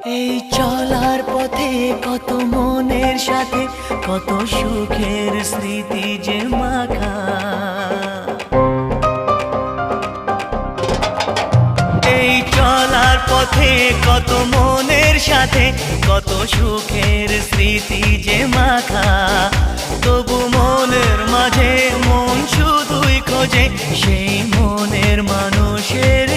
এই চলার পথে কত মনের সাথে কত সুখের স্মৃতি যে মাখা। এই চলার পথে কত মনের সাথে কত সুখের স্মৃতি যে মাখা। তবু মনের মাঝে মন শুধুই খোঁজে সেই মনের মানুষের